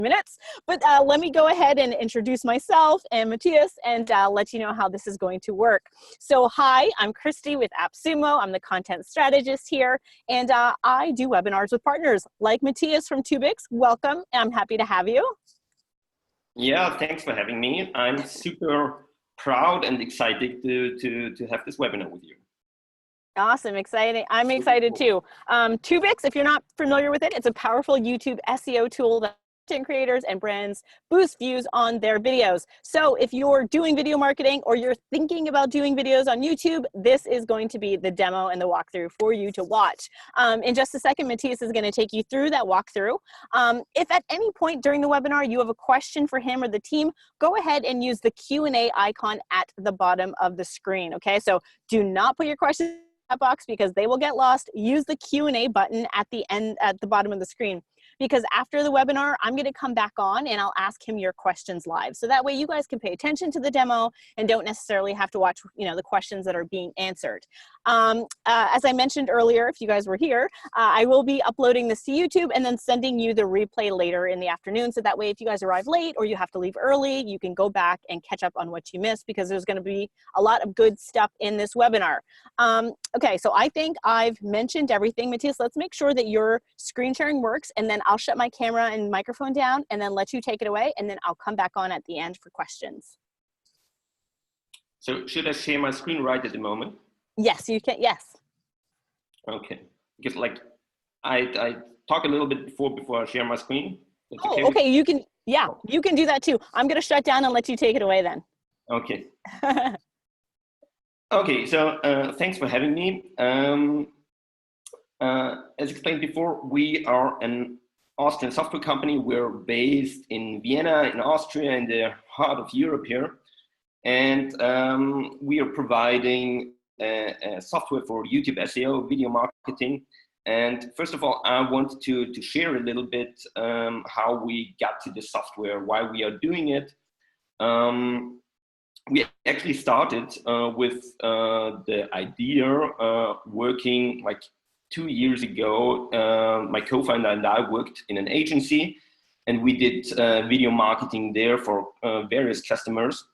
minutes, but let me go ahead and introduce myself and Matthias and let you know how this is going to work. So hi, I'm Christy with AppSumo. I'm the content strategist here, and I do webinars with partners like Matthias from Tubics. Welcome, and I'm happy to have you. Yeah, thanks for having me. I'm super proud and excited to have this webinar with you. Awesome, exciting. I'm excited too. Tubics, if you're not familiar with it, it's a powerful YouTube SEO tool that content creators and brands boost views on their videos. So if you're doing video marketing or you're thinking about doing videos on YouTube, this is going to be the demo and the walkthrough for you to watch. In just a second, Matthias is going to take you through that walkthrough. If at any point during the webinar you have a question for him or the team, go ahead and use the Q&A icon at the bottom of the screen. Okay, so do not put your questions in that box because they will get lost. Use the Q&A button at the end, at the bottom of the screen. Because after the webinar, I'm going to come back on and I'll ask him your questions live. So that way you guys can pay attention to the demo and don't necessarily have to watch, the questions that are being answered. As I mentioned earlier, if you guys were here, I will be uploading this to YouTube and then sending you the replay later in the afternoon. So that way, if you guys arrive late or you have to leave early, you can go back and catch up on what you missed because there's going to be a lot of good stuff in this webinar. Okay, so I think I've mentioned everything. Matthias, let's make sure that your screen sharing works, and then I'll shut my camera and microphone down and then let you take it away, and then I'll come back on at the end for questions. So should I share my screen right at the moment? Yes, you can. Yes. Okay, because I talk a little bit before I share my screen. That's okay. Okay, you can. Yeah, you can do that too. I'm going to shut down and let you take it away then. Okay. Okay, so thanks for having me. As explained before, we are an Austrian software company. We're based in Vienna, in Austria, in the heart of Europe here. And we are providing software for YouTube SEO, video marketing. And first of all, I want to share a little bit how we got to the software, why we are doing it. We actually started with the idea working like 2 years ago. My co-founder and I worked in an agency, and we did video marketing there for various customers.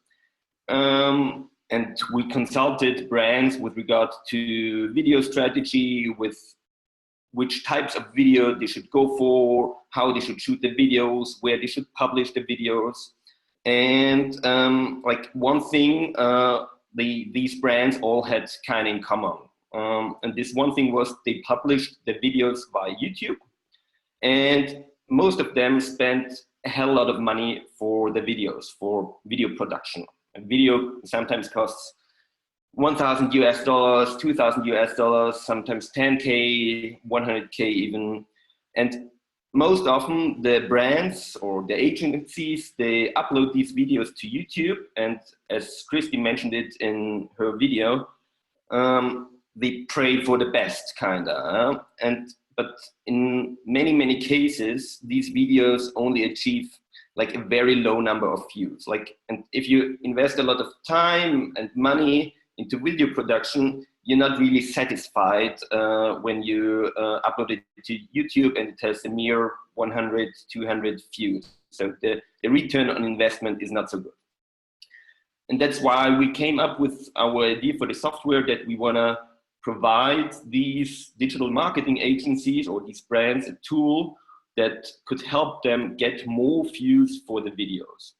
And we consulted brands with regard to video strategy, with which types of video they should go for, how they should shoot the videos, where they should publish the videos. And like one thing, these brands all had kind of in common. And this one thing was they published the videos via YouTube, and most of them spent a hell lot of money for the videos, for video production. A video sometimes costs $1,000 US, $2,000 US, sometimes 10K, 100K even. And most often the brands or the agencies, they upload these videos to YouTube, and as Christy mentioned it in her video, they pray for the best, kinda. But in many cases, these videos only achieve like a very low number of views. And if you invest a lot of time and money into video production, you're not really satisfied when you upload it to YouTube and it has a mere 100, 200 views. So the return on investment is not so good. And that's why we came up with our idea for the software, that we want to provide these digital marketing agencies or these brands a tool that could help them get more views for the videos.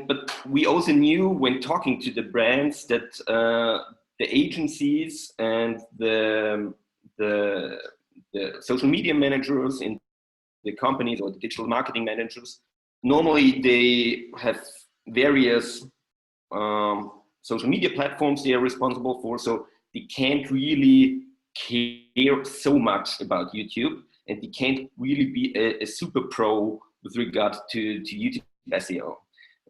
But we also knew when talking to the brands that the agencies and the social media managers in the companies or the digital marketing managers, normally they have various social media platforms they are responsible for, so they can't really care so much about YouTube, and they can't really be a super pro with regard to YouTube SEO.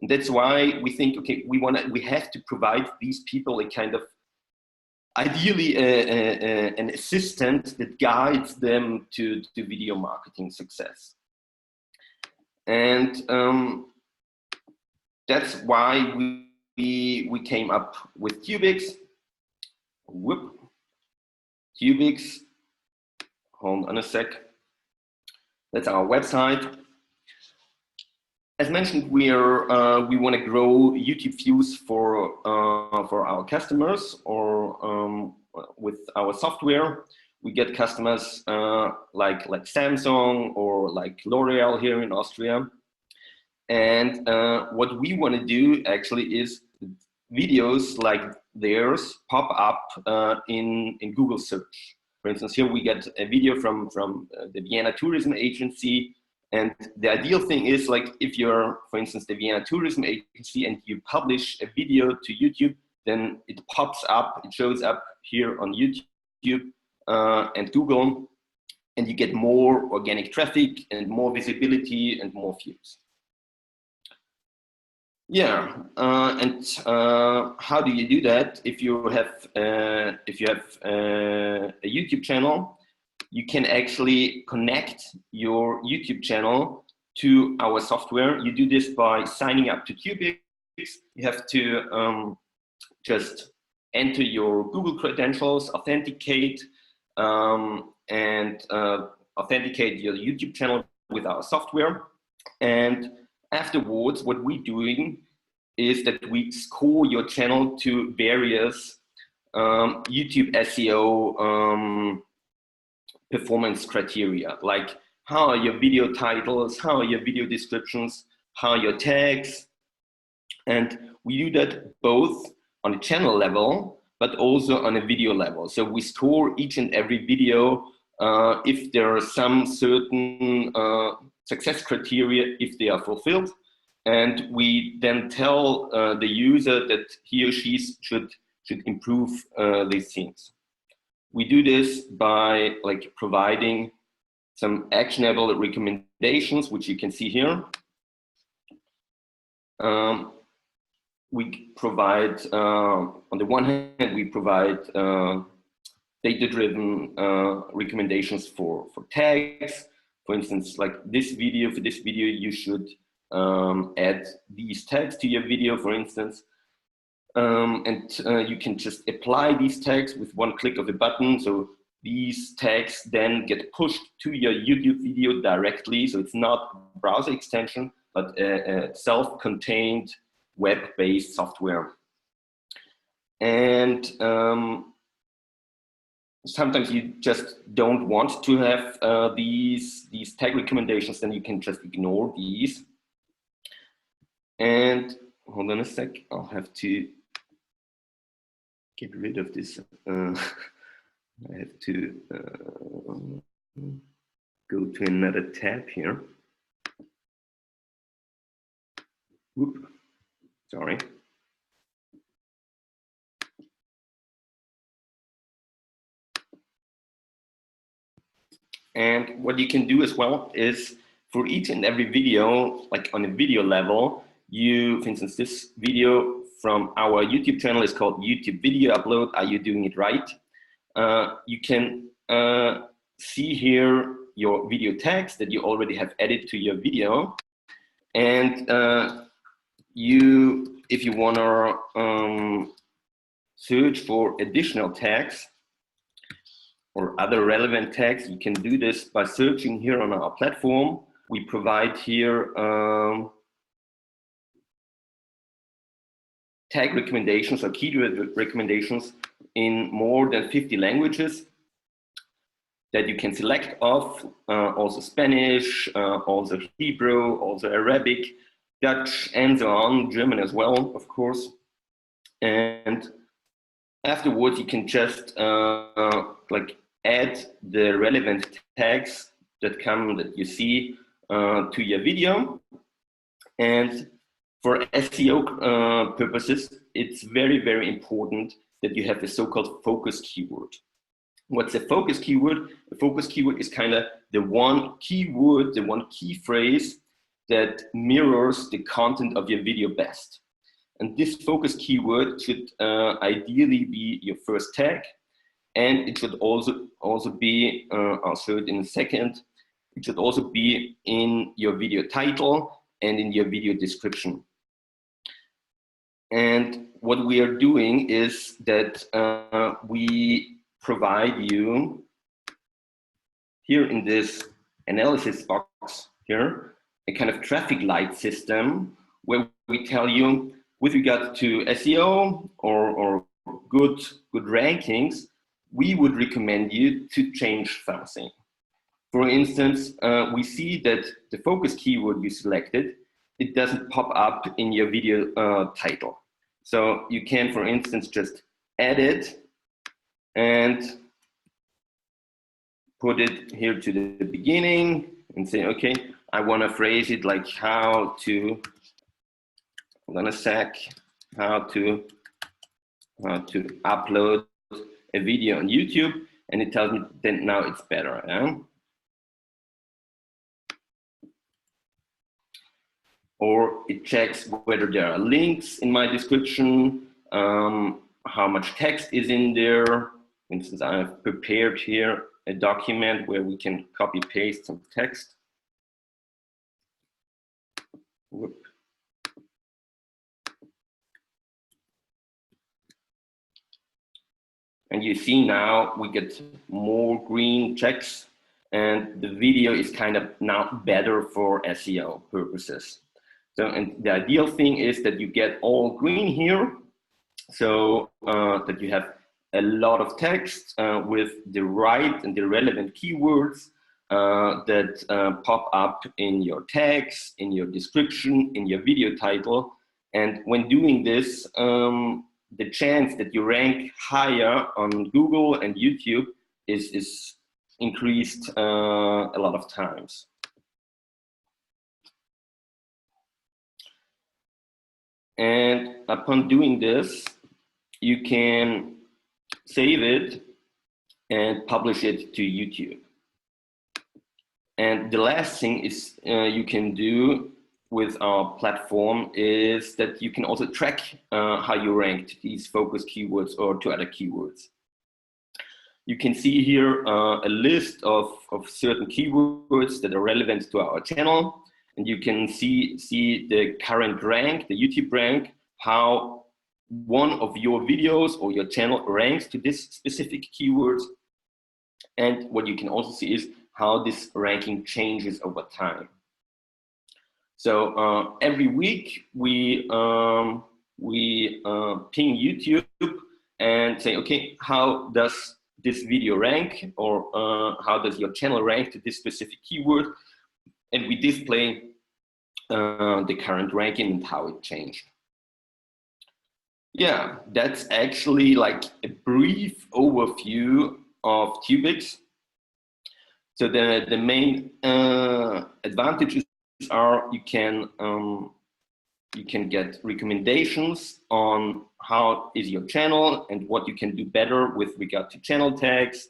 And that's why we think, okay, we have to provide these people a kind of, ideally an assistant that guides them to video marketing success. And that's why we came up with Tubics. Tubics, hold on a sec. That's our website. As mentioned, we want to grow YouTube views for our customers, or with our software. We get customers like Samsung or like L'Oreal here in Austria. And what we want to do actually is videos like theirs pop up in Google search. For instance, here we get a video from the Vienna Tourism Agency. And the ideal thing is, like, if you're, for instance, the Vienna Tourism Agency and you publish a video to YouTube, then it pops up, it shows up here on YouTube and Google, and you get more organic traffic and more visibility and more views. Yeah, and how do you do that? If you have a YouTube channel, you can actually connect your YouTube channel to our software. You do this by signing up to Tubics. You have to just enter your Google credentials, authenticate, and authenticate your YouTube channel with our software. And afterwards, what we're doing is that we score your channel to various YouTube SEO performance criteria, like how are your video titles, how are your video descriptions, how are your tags. And we do that both on a channel level, but also on a video level. So we score each and every video if there are some certain success criteria, if they are fulfilled. And we then tell the user that he or she should improve these things. We do this by providing some actionable recommendations, which you can see here. We provide, on the one hand, we provide data-driven recommendations for tags. For instance, like this video, for this video, you should add these tags to your video, for instance. And you can just apply these tags with one click of a button. So these tags then get pushed to your YouTube video directly. So it's not a browser extension, but a self-contained web-based software. And sometimes you just don't want to have these tag recommendations, then you can just ignore these. And hold on a sec, I'll have to get rid of this. I have to go to another tab here. Whoop, sorry. And what you can do as well is, for each and every video, like on a video level, you, for instance, this video from our YouTube channel is called YouTube Video Upload. Are you doing it right? You can see here your video tags that you already have added to your video. And if you want to search for additional tags or other relevant tags, you can do this by searching here on our platform. We provide here tag recommendations or keyword recommendations in more than 50 languages that you can select of, also Spanish, also Hebrew, also Arabic, Dutch, and so on, German as well, of course. And afterwards, you can just add the relevant tags that you see to your video. And for SEO purposes, it's very, very important that you have the so-called focus keyword. What's a focus keyword? A focus keyword is kind of the one keyword, the one key phrase that mirrors the content of your video best. And this focus keyword should ideally be your first tag, and it should also be, I'll show it in a second, it should also be in your video title and in your video description. And what we are doing is that we provide you here in this analysis box here a kind of traffic light system where we tell you with regard to SEO or good rankings, we would recommend you to change something. For instance, we see that the focus keyword you selected, it doesn't pop up in your video title. So you can, for instance, just edit and put it here to the beginning and say, okay, I want to phrase it like how to, I'm gonna say how to upload a video on YouTube, and it tells me then now it's better. Yeah? Or it checks whether there are links in my description, how much text is in there. For instance, I've prepared here a document where we can copy paste some text. Whoop. And you see now we get more green checks, and the video is kind of now better for SEO purposes. So, and the ideal thing is that you get all green here, so that you have a lot of text with the right and the relevant keywords that pop up in your tags, in your description, in your video title. And when doing this, the chance that you rank higher on Google and YouTube is increased a lot of times. And upon doing this, you can save it and publish it to YouTube. And the last thing is you can do with our platform is that you can also track how you ranked these focus keywords or to other keywords. You can see here a list of certain keywords that are relevant to our channel. And you can see the current rank, the YouTube rank, how one of your videos or your channel ranks to this specific keywords. And what you can also see is how this ranking changes over time. So every week we ping YouTube and say, okay, how does this video rank, or how does your channel rank to this specific keyword? And we display the current ranking and how it changed. Yeah, that's actually like a brief overview of Tubics. So the main advantages are you can get recommendations on how is your channel and what you can do better with regard to channel tags,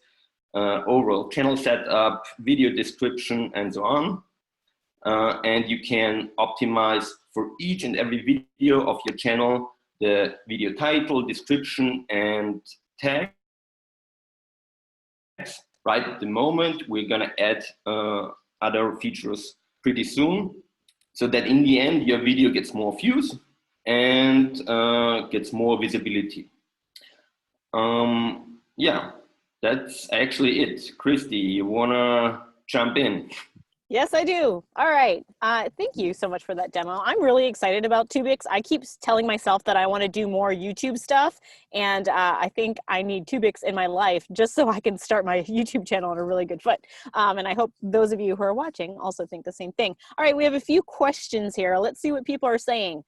overall channel setup, video description, and so on. And you can optimize for each and every video of your channel the video title, description, and tags. Right at the moment, we're gonna add other features pretty soon, so that in the end your video gets more views and gets more visibility. Yeah, that's actually it. Christy, you wanna jump in? Yes, I do. All right. Thank you so much for that demo. I'm really excited about Tubics. I keep telling myself that I want to do more YouTube stuff, and I think I need Tubics in my life just so I can start my YouTube channel on a really good foot. And I hope those of you who are watching also think the same thing. All right, we have a few questions here. Let's see what people are saying.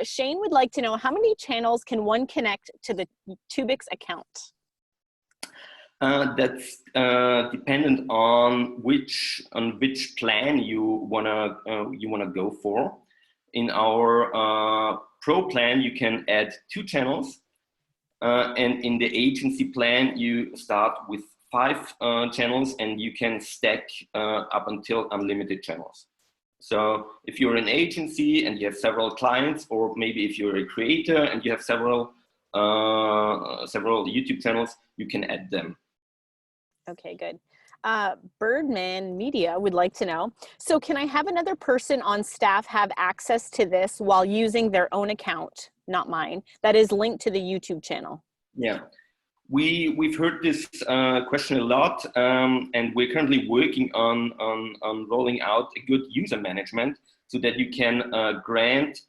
Shane would like to know, how many channels can one connect to the Tubics account? That's dependent on which plan you wanna go for. In our Pro plan, you can add 2 channels, and in the agency plan, you start with 5 channels, and you can stack up until unlimited channels. So if you're an agency and you have several clients, or maybe if you're a creator and you have several YouTube channels, you can add them. Okay, good. Birdman Media would like to know, so can I have another person on staff have access to this while using their own account, not mine, that is linked to the YouTube channel? Yeah, We've heard this question a lot, and we're currently working on rolling out a good user management so that you can grant,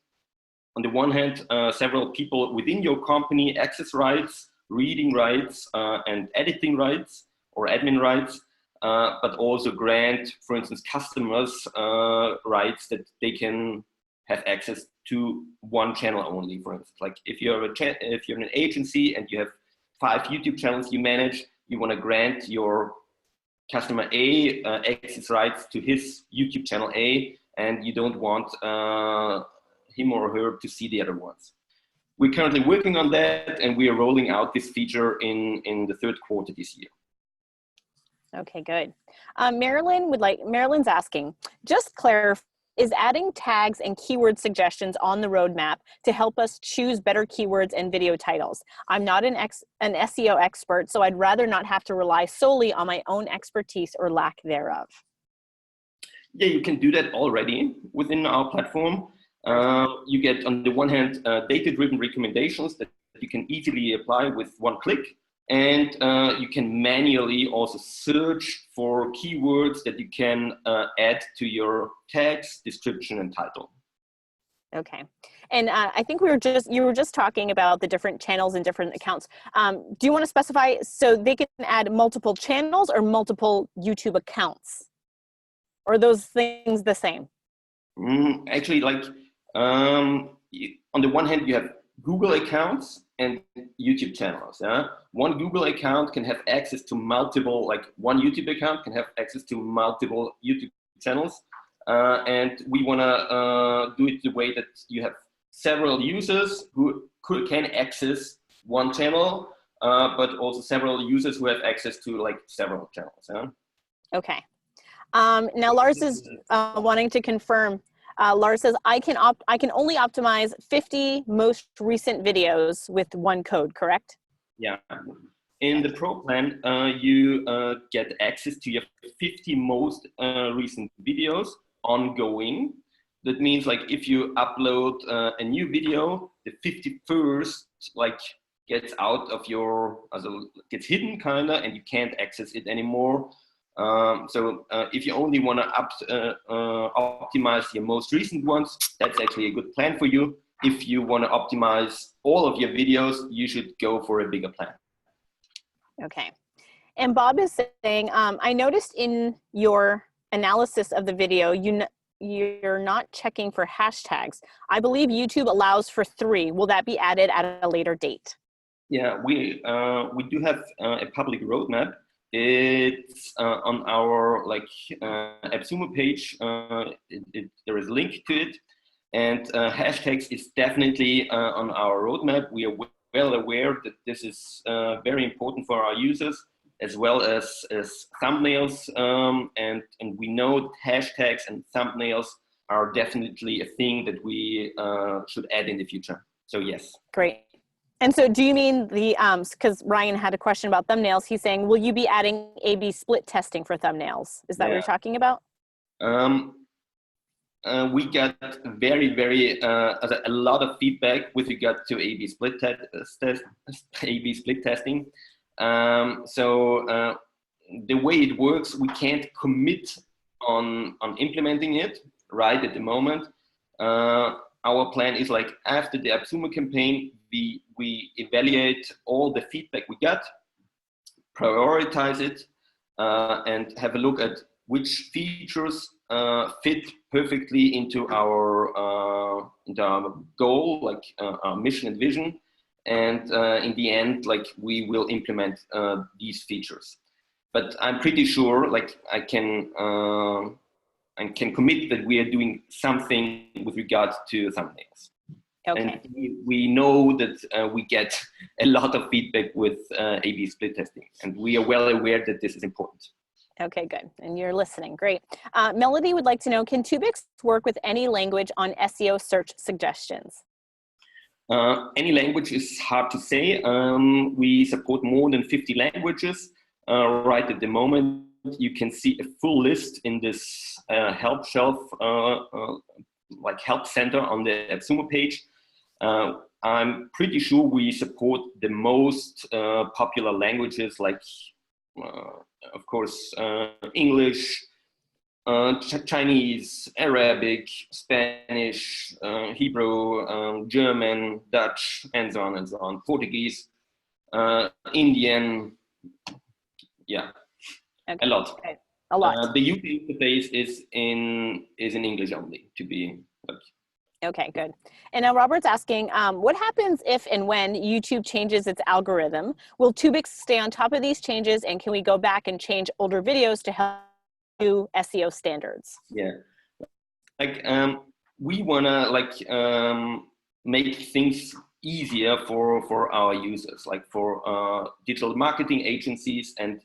on the one hand, several people within your company access rights, reading rights, and editing rights or admin rights, but also grant, for instance, customers rights that they can have access to one channel only. For instance, like if you're an agency and you have 5 YouTube channels you manage, you want to grant your customer A access rights to his YouTube channel A, and you don't want him or her to see the other ones. We're currently working on that, and we are rolling out this feature in the 3rd quarter this year. Okay, good. Marilyn's asking, just clarify, is adding tags and keyword suggestions on the roadmap to help us choose better keywords and video titles? I'm not an SEO expert, so I'd rather not have to rely solely on my own expertise or lack thereof. Yeah, you can do that already within our platform. You get, on the one hand, data-driven recommendations that you can easily apply with one click. And you can manually also search for keywords that you can add to your tags, description, and title. Okay. And I think you were just talking about the different channels and different accounts. Do you want to specify, so they can add multiple channels or multiple YouTube accounts? Or are those things the same? Actually, like on the one hand, you have Google accounts and YouTube channels. One Google account can have access to multiple, like one YouTube account can have access to multiple YouTube channels. And we want to do it the way that you have several users who can access one channel, but also several users who have access to like several channels. Okay. Now Lars is wanting to confirm. Lars says, I can only optimize 50 most recent videos with one code, correct? Yeah. In the Pro plan, you get access to your 50 most recent videos ongoing. That means like if you upload a new video, the 51st like gets out of your, gets hidden kinda, and you can't access it anymore. So if you only want to optimize your most recent ones, that's actually a good plan for you. If you want to optimize all of your videos, you should go for a bigger plan. Okay. And Bob is saying, I noticed in your analysis of the video, you're not checking for hashtags. I believe YouTube allows for 3. Will that be added at a later date? Yeah, we do have a public roadmap. It's on our AppSumo page. There is a link to it, and hashtags is definitely on our roadmap. We are well aware that this is very important for our users, as well as thumbnails, and we know hashtags and thumbnails are definitely a thing that we should add in the future. So yes. Great. And so do you mean the, because Ryan had a question about thumbnails, he's saying, will you be adding A/B split testing for thumbnails? Is that what you're talking about? We got very a lot of feedback with regard to A/B split testing. So the way it works, we can't commit on implementing it right at the moment. Our plan is like after the AppSumo campaign, we evaluate all the feedback we got, prioritize it, and have a look at which features fit perfectly into our goal, like our mission and vision. And in the end, like we will implement these features. But I'm pretty sure, like I can commit that we are doing something with regards to thumbnails. Okay. And we know that we get a lot of feedback with A/B split testing, and we are well aware that this is important. Okay, good. And you're listening. Great. Melody would like to know, can Tubics work with any language on SEO search suggestions? Any language is hard to say. We support more than 50 languages right at the moment. You can see a full list in this help shelf, like help center on the AppSumo page. I'm pretty sure we support the most popular languages, like, of course, English, Chinese, Arabic, Spanish, Hebrew, German, Dutch, and so on and so on, Portuguese, Indian, yeah, Okay. a lot. Okay. A lot. The user interface is in English only, to be like. Okay, good. And now Robert's asking, what happens if and when YouTube changes its algorithm? Will Tubics stay on top of these changes, and can we go back and change older videos to help new SEO standards? Yeah, like we wanna make things easier for our users, like for digital marketing agencies and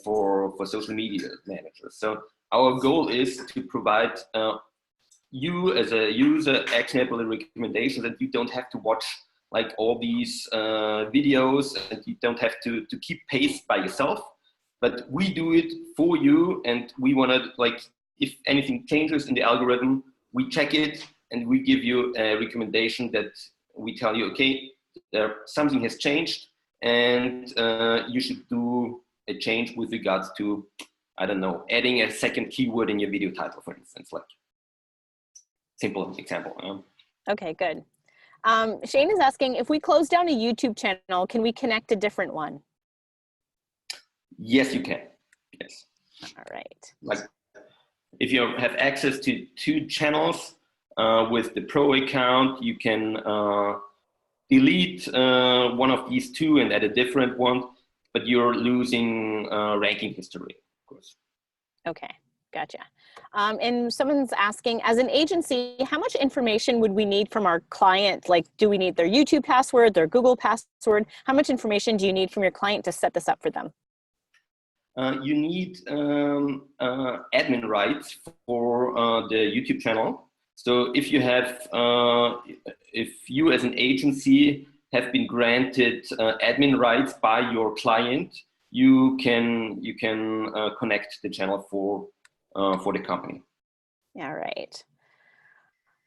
for social media managers. So our goal is to provide you as a user actionable recommendations, and you don't have to watch like all these videos, and you don't have to keep pace by yourself, but we do it for you. And we want to, like, if anything changes in the algorithm, we check it and we give you a recommendation that we tell you, okay, something has changed, and you should do a change with regards to, I don't know, adding a second keyword in your video title, for instance, like simple example. Okay, good. Shane is asking, if we close down a YouTube channel, can we connect a different one? Yes, you can. Yes. All right. Like if you have access to 2 channels with the Pro account, you can delete one of these 2 and add a different one, but you're losing ranking history, of course. Okay, gotcha. And someone's asking, as an agency, how much information would we need from our client? Like, do we need their YouTube password, their Google password? How much information do you need from your client to set this up for them? You need admin rights for the YouTube channel. So if you have, if you as an agency have been granted admin rights by your client, you can connect the channel for the company. All right.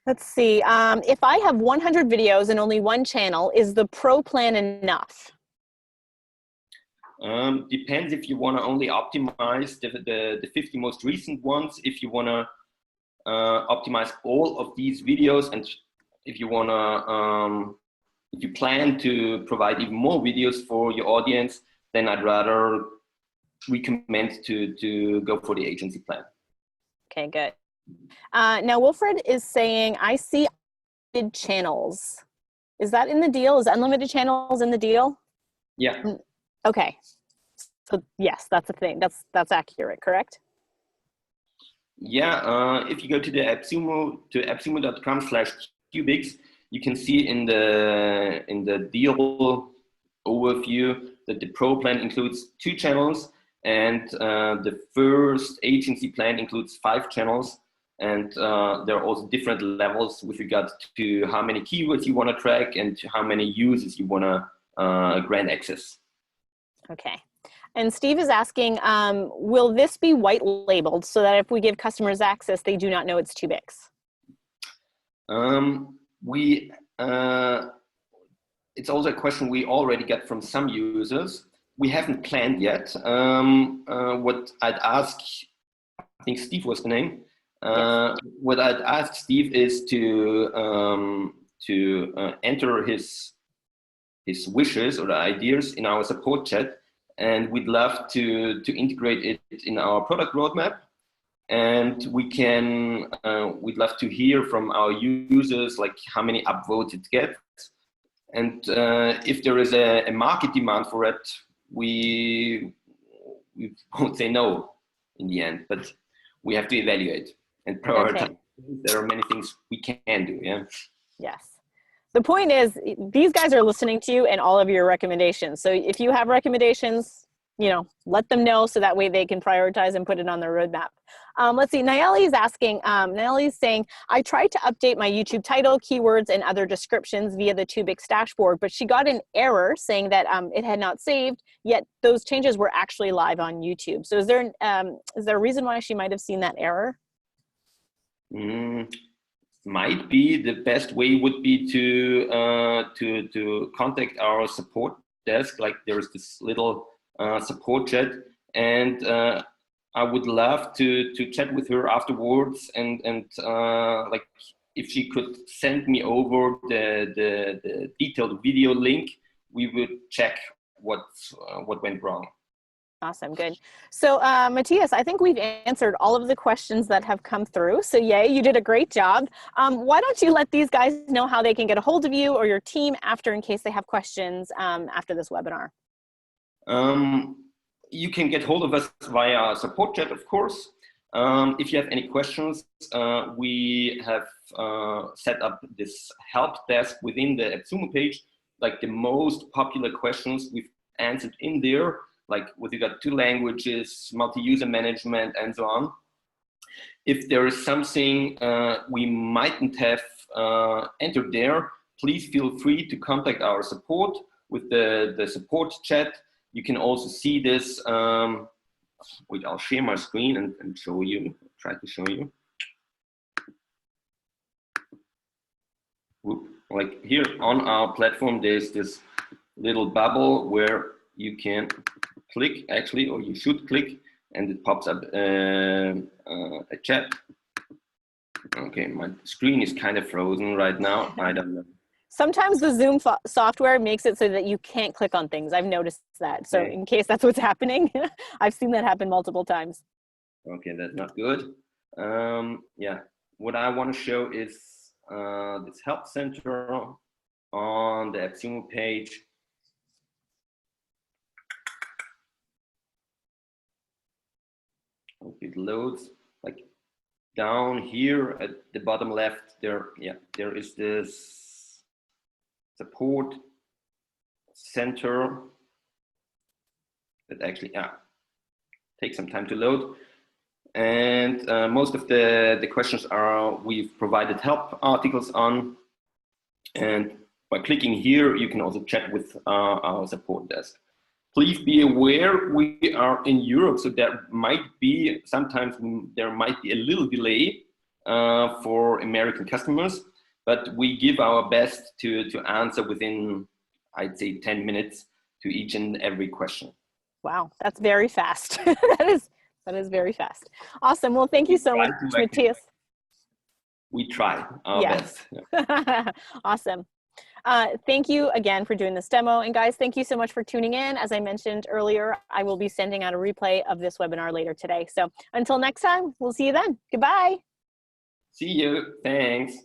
Let's see. If I have 100 videos and only 1 channel, is the Pro plan enough? Depends if you want to only optimize the 50 most recent ones, if you want to optimize all of these videos, and if you want to if you plan to provide even more videos for your audience, then I'd rather recommend to go for the agency plan. Okay, good. Now Wilfred is saying, I see unlimited channels. Is that in the deal? Is unlimited channels in the deal? Yeah. Okay. So yes, that's a thing. That's accurate, correct? Yeah. If you go to the appsumo.com/Tubics, you can see in the deal overview that the Pro plan includes 2 channels, and the first agency plan includes 5 channels. And there are also different levels with regard to how many keywords you want to track and how many users you want to grant access. Okay. And Steve is asking, will this be white labeled so that if we give customers access, they do not know it's Tubics? It's also a question we already get from some users. We haven't planned yet. What I'd ask, I think Steve was the name. Yes. What I'd ask Steve is to enter his wishes or ideas in our support chat, and we'd love to integrate it in our product roadmap. And we'd love to hear from our users, like how many upvotes it gets. And if there is a market demand for it, we won't say no in the end, but we have to evaluate and prioritize. Okay. There are many things we can do, yeah? Yes. The point is, these guys are listening to you and all of your recommendations. So if you have recommendations, you know, let them know so that way they can prioritize and put it on their roadmap. Let's see, Nayeli is asking, Nayeli is saying, I tried to update my YouTube title, keywords, and other descriptions via the Tubics dashboard, but she got an error saying that it had not saved, yet those changes were actually live on YouTube. So is there a reason why she might have seen that error? might be the best way would be to contact our support desk. Like there's this little support chat, and I would love to chat with her afterwards, and like if she could send me over the detailed video link, we would check what went wrong. Awesome, good. So Matthias, I think we've answered all of the questions that have come through. So yay, you did a great job. Why don't you let these guys know how they can get a hold of you or your team after, in case they have questions after this webinar? You can get hold of us via support chat, of course. If you have any questions, we have set up this help desk within the AppSumo page. Like the most popular questions we've answered in there, like with regard to languages, multi-user management, and so on. If there is something we mightn't have entered there, please feel free to contact our support with the support chat. You can also see this. Wait, I'll share my screen and show you, try to show you. Like here on our platform, there's this little bubble where you can click, actually, or you should click, and it pops up a chat. Okay, my screen is kind of frozen right now. I don't know. Sometimes the Zoom software makes it so that you can't click on things. I've noticed that. So in case that's what's happening, I've seen that happen multiple times. Okay, that's not good. Yeah, what I want to show is this help center on the AppSumo page. Hope it loads. Like down here at the bottom left, there is this support center that actually takes some time to load. And most of the questions are, we've provided help articles on. And by clicking here, you can also chat with our support desk. Please be aware we are in Europe, so there might be, sometimes there might be a little delay for American customers, but we give our best to answer within, I'd say, 10 minutes to each and every question. Wow, that's very fast. That is very fast. Awesome. Well, thank you so much, Matthias. We try our best. Yeah. Awesome. Thank you again for doing this demo. And guys, thank you so much for tuning in. As I mentioned earlier, I will be sending out a replay of this webinar later today. So until next time, we'll see you then. Goodbye. See you. Thanks.